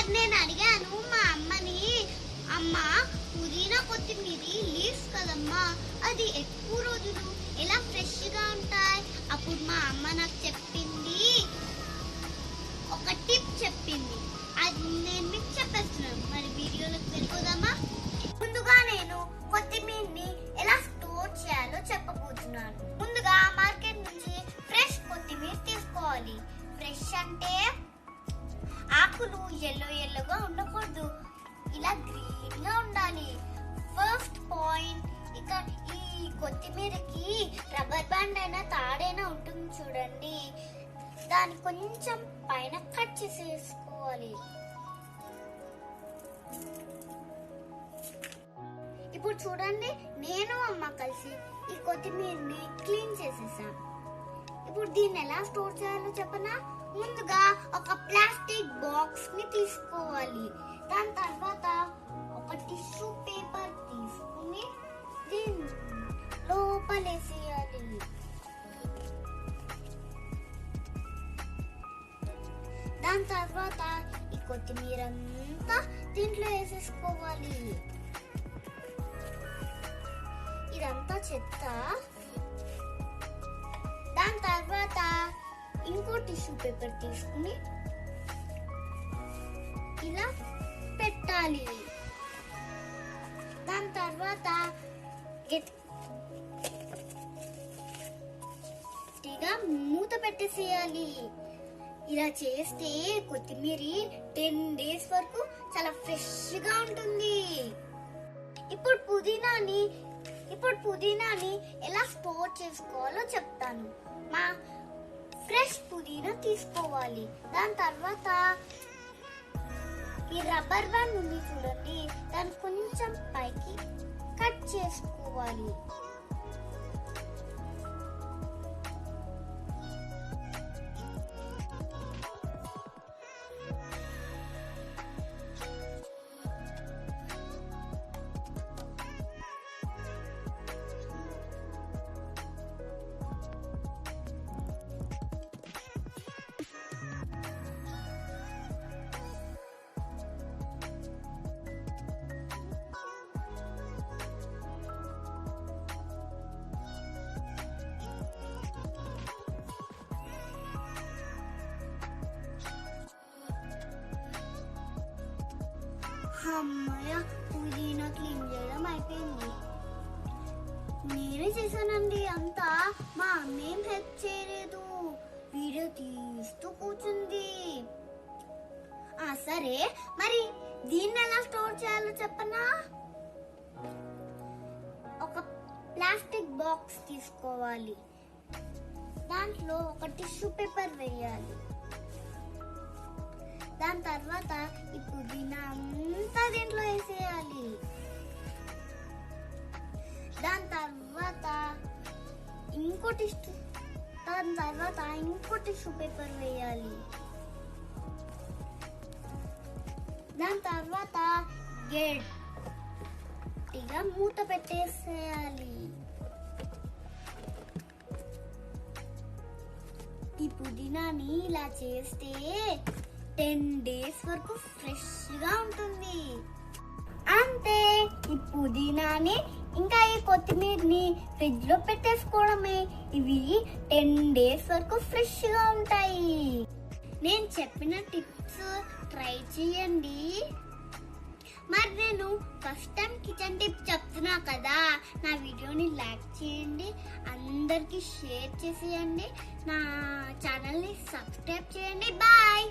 మరి నేను అడిగాను మా అమ్మని, అమ్మ పుదీనా కొత్తిమీర లీవ్స్ కదమ్మా, అది ఎక్కువ రోజులు ఎలా ఫ్రెష్ గా ఉంటాయి? అప్పుడు మా అమ్మ నాకు చెప్పింది, ఒక టిప్ చెప్పింది. అది నేను మీకు చెప్పేస్తున్నాను. మరి వీడియోలోకి వెళ్ళిపోదామా? ముందుగా నేను కొత్తిమీరని ఎలా స్టోర్ చేయాలో చెప్పబోతున్నాను. ముందుగా మార్కెట్ నుంచి ఫ్రెష్ కొత్తిమీర తీసుకోవాలి. ఫ్రెష్ అంటే ఆకులు ఎల్లోగా ఉండకూడదు, ఇలా గ్రీన్ గా ఉండాలి. ఫస్ట్ పాయింట్, ఇక ఈ కొత్తిమీరకి రబ్బర్ బ్యాండ్ అయినా తాడైనా ఉంటుంది చూడండి, దాన్ని కొంచెం పైన కట్ చేసేసుకోవాలి. ఇప్పుడు చూడండి, నేను అమ్మ కలిసి ఈ కొత్తిమీరని క్లీన్ చేసేసాం. ఇప్పుడు దీన్ని ఎలా స్టోర్ చేయాలో చెప్పనా? ముందుగా ఒక ప్లాస్టిక్ బాక్స్ ని తీసుకోవాలి. దాని తర్వాత ఒక టిష్యూ పేపర్ తీసుకుని దీన్ని లోపలేసేయాలి. దాని తర్వాత ఈ కొత్తిమీర అంతా దీంట్లో వేసేసుకోవాలి. ఇదంతా చెత్త. దాని తర్వాత ఇంకో టిష్యూ పేపర్ తీసుకుని ఇలా పెట్టాలి. దాని తర్వాత గట్టిగా మూత పెట్టేసేయాలి. ఇలా చేస్తే కొత్తిమీర 10 days వరకు చాలా ఫ్రెష్ గా ఉంటుంది. ఇప్పుడు పుదీనాని ఎలా స్టోర్ చేసుకోవాలో చెప్తాను. మా ఫ్రెష్ పుదీనా తీసుకోవాలి. దాని తర్వాత ఈ రబ్బర్ బ్యాండ్ ఉంది చూడండి, దాన్ని కొంచెం పైకి కట్ చేసుకోవాలి. అమ్మయ్య, పుదీనా క్లీన్ చేయడం అయిపోయింది. నేనే చేశానండి అంతా, మా అమ్మ ఏం హెల్ప్ చేయలేదు, వీడియో తీస్తూ కూర్చుంది. సరే, మరి దీన్ని ఎలా స్టోర్ చేయాలో చెప్పనా? ఒక ప్లాస్టిక్ బాక్స్ తీసుకోవాలి. దాంట్లో ఒక టిష్యూ పేపర్ వేయాలి. దాని తర్వాత ఈ పుదీనా అంతా దీంట్లో వేసేయాలి. దాని తర్వాత ఇంకో టిష్యూ పేపర్ వేయాలి. దాని తర్వాత గట్టిగా మూత పెట్టేసేయాలి. ఈ పుదీనాని ఇలా చేస్తే 10 days వరకు ఫ్రెష్ గా ఉంటుంది. అంతే, ఈ పుదీనాని ఇంకా ఈ కొత్తిమీరని ఫ్రిడ్జ్ లో పెట్టేసుకోవడమే. ఇవి 10 days వరకు ఫ్రెష్ గా ఉంటాయి. నేను చెప్పిన టిప్స్ ట్రై చేయండి. మరి నేను ఫస్ట్ టైం కిచెన్ టిప్ చెప్తున్నా కదా, నా వీడియోని లైక్ చేయండి, అందరికి షేర్ చేసేయండి, నా ఛానల్ని సబ్స్క్రైబ్ చేయండి. బాయ్.